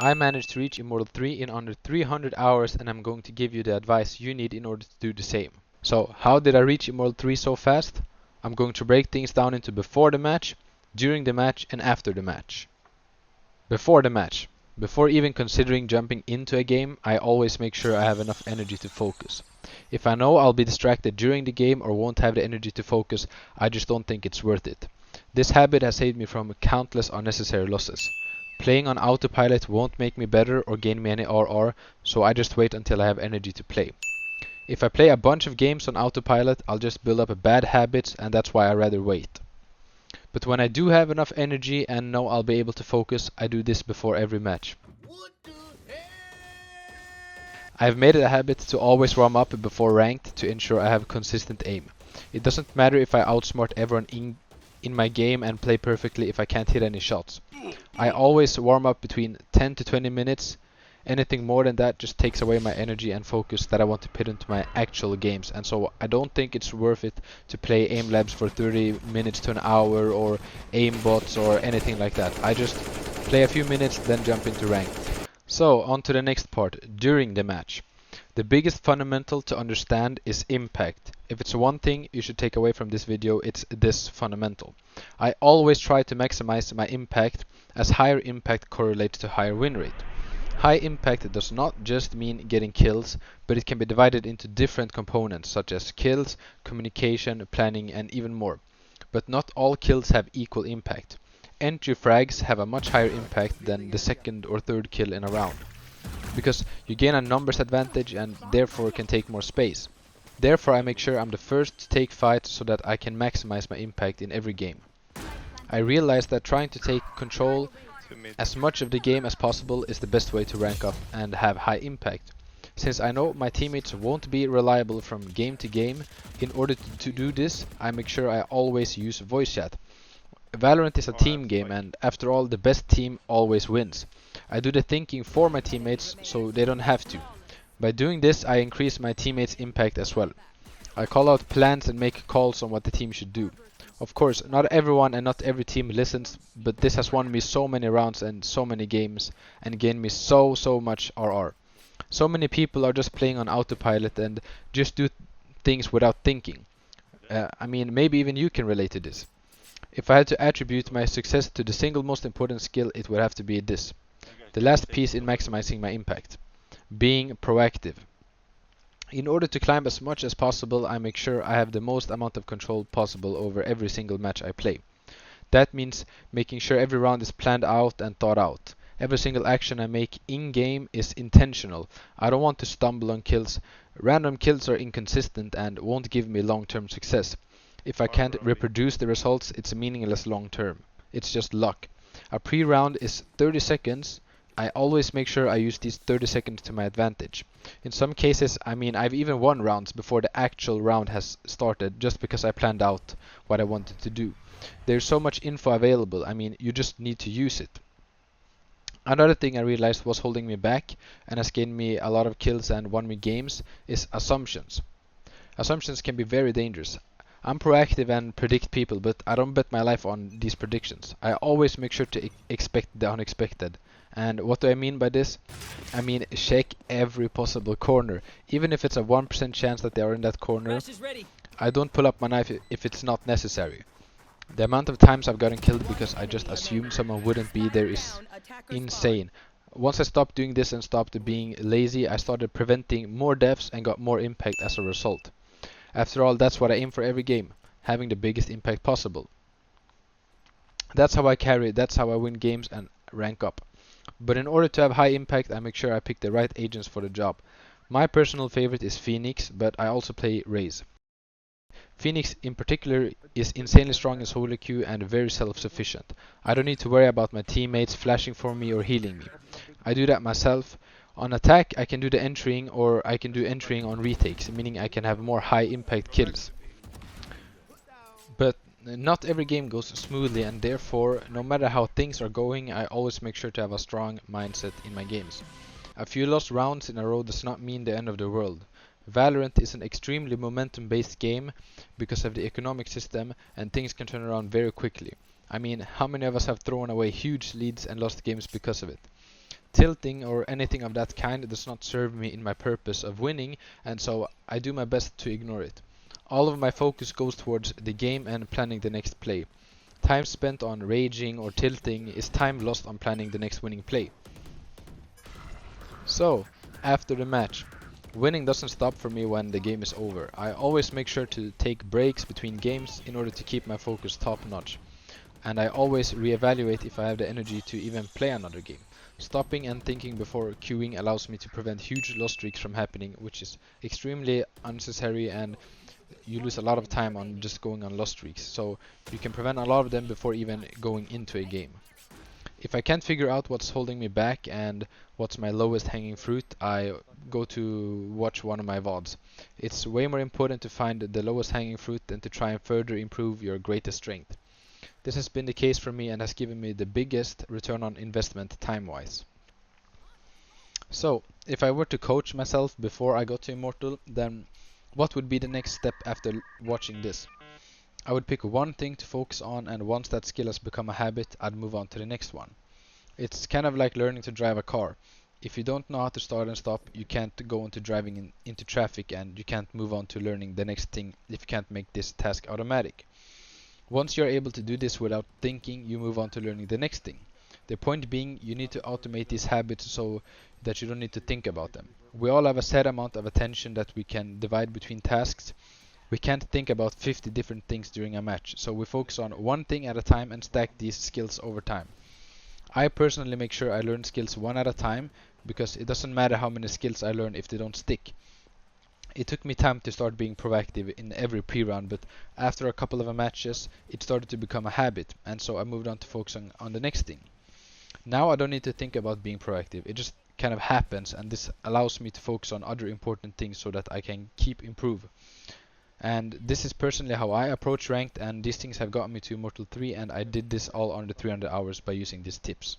I managed to reach Immortal 3 in under 300 hours, and I'm going to give you the advice you need in order to do the same. So, how did I reach Immortal 3 so fast? I'm going to break things down into before the match, during the match, and after the match. Before the match. Before even considering jumping into a game, I always make sure I have enough energy to focus. If I know I'll be distracted during the game or won't have the energy to focus, I just don't think it's worth it. This habit has saved me from countless unnecessary losses. Playing on autopilot won't make me better or gain me any RR, so I just wait until I have energy to play. If I play a bunch of games on autopilot, I'll just build up bad habits, and that's why I rather wait. But when I do have enough energy and know I'll be able to focus, I do this before every match. I've made it a habit to always warm up before ranked to ensure I have consistent aim. It doesn't matter if I outsmart everyone in my game and play perfectly if I can't hit any shots. I always warm up between 10 to 20 minutes. Anything more than that just takes away my energy and focus that I want to put into my actual games, and so I don't think it's worth it to play aim labs for 30 minutes to an hour or aim bots or anything like that. I just play a few minutes, then jump into ranked. So on to the next part, during the match. The biggest fundamental to understand is impact. If it's one thing you should take away from this video, it's this fundamental. I always try to maximize my impact, as higher impact correlates to higher win rate. High impact does not just mean getting kills, but it can be divided into different components such as kills, communication, planning, and even more. But not all kills have equal impact. Entry frags have a much higher impact than the second or third kill in a round, because you gain a numbers advantage and therefore can take more space. Therefore I make sure I'm the first to take fights so that I can maximize my impact in every game. I realized that trying to take control as much of the game as possible is the best way to rank up and have high impact. Since I know my teammates won't be reliable from game to game, in order to do this, I make sure I always use voice chat. Valorant is a team game, and after all, the best team always wins. I do the thinking for my teammates so they don't have to. By doing this, I increase my teammates' impact as well. I call out plans and make calls on what the team should do. Of course, not everyone and not every team listens, but this has won me so many rounds and so many games and gained me so much RR. So many people are just playing on autopilot and just do things without thinking. I mean, maybe even you can relate to this. If I had to attribute my success to the single most important skill, it would have to be this. The last piece in maximizing my impact. Being proactive. In order to climb as much as possible, I make sure I have the most amount of control possible over every single match I play. That means making sure every round is planned out and thought out. Every single action I make in-game is intentional. I don't want to stumble on kills. Random kills are inconsistent and won't give me long-term success. If I can't reproduce the results, it's meaningless long-term. It's just luck. A pre-round is 30 seconds. I always make sure I use these 30 seconds to my advantage. In some cases, I mean, I've even won rounds before the actual round has started just because I planned out what I wanted to do. There's so much info available, I mean, you just need to use it. Another thing I realized was holding me back and has gained me a lot of kills and won me games is assumptions. Assumptions can be very dangerous. I'm proactive and predict people, but I don't bet my life on these predictions. I always make sure to expect the unexpected. And what do I mean by this? I mean check every possible corner. Even if it's a 1% chance that they are in that corner, I don't pull up my knife if it's not necessary. The amount of times I've gotten killed because I just assumed someone wouldn't be there is insane. Once I stopped doing this and stopped being lazy, I started preventing more deaths and got more impact as a result. After all, that's what I aim for every game, having the biggest impact possible. That's how I carry, that's how I win games and rank up. But in order to have high impact, I make sure I pick the right agents for the job. My personal favorite is Phoenix, but I also play Raze. Phoenix in particular is insanely strong in solo queue and very self-sufficient. I don't need to worry about my teammates flashing for me or healing me. I do that myself. On attack, I can do the entering, or I can do entering on retakes, meaning I can have more high impact kills. But not every game goes smoothly, and therefore, no matter how things are going, I always make sure to have a strong mindset in my games. A few lost rounds in a row does not mean the end of the world. Valorant is an extremely momentum-based game because of the economic system, and things can turn around very quickly. I mean, how many of us have thrown away huge leads and lost games because of it? Tilting or anything of that kind does not serve me in my purpose of winning, and so I do my best to ignore it. All of my focus goes towards the game and planning the next play. Time spent on raging or tilting is time lost on planning the next winning play. So, after the match, winning doesn't stop for me when the game is over. I always make sure to take breaks between games in order to keep my focus top notch. And I always reevaluate if I have the energy to even play another game. Stopping and thinking before queuing allows me to prevent huge loss streaks from happening, which is extremely unnecessary, and you lose a lot of time on just going on loss streaks. So you can prevent a lot of them before even going into a game. If I can't figure out what's holding me back and what's my lowest hanging fruit, I go to watch one of my VODs. It's way more important to find the lowest hanging fruit than to try and further improve your greatest strength. This has been the case for me and has given me the biggest return on investment time-wise. So, if I were to coach myself before I got to Immortal, then what would be the next step after watching this? I would pick one thing to focus on, and once that skill has become a habit, I'd move on to the next one. It's kind of like learning to drive a car. If you don't know how to start and stop, you can't go into driving into traffic, and you can't move on to learning the next thing if you can't make this task automatic. Once you're able to do this without thinking, you move on to learning the next thing. The point being, you need to automate these habits so that you don't need to think about them. We all have a set amount of attention that we can divide between tasks. We can't think about 50 different things during a match, so we focus on one thing at a time and stack these skills over time. I personally make sure I learn skills one at a time, because it doesn't matter how many skills I learn if they don't stick. It took me time to start being proactive in every pre-round, but after a couple of matches, it started to become a habit, and so I moved on to focusing on the next thing. Now I don't need to think about being proactive, it just kind of happens, and this allows me to focus on other important things so that I can keep improve. And this is personally how I approach ranked, and these things have gotten me to Immortal 3, and I did this all under 300 hours by using these tips.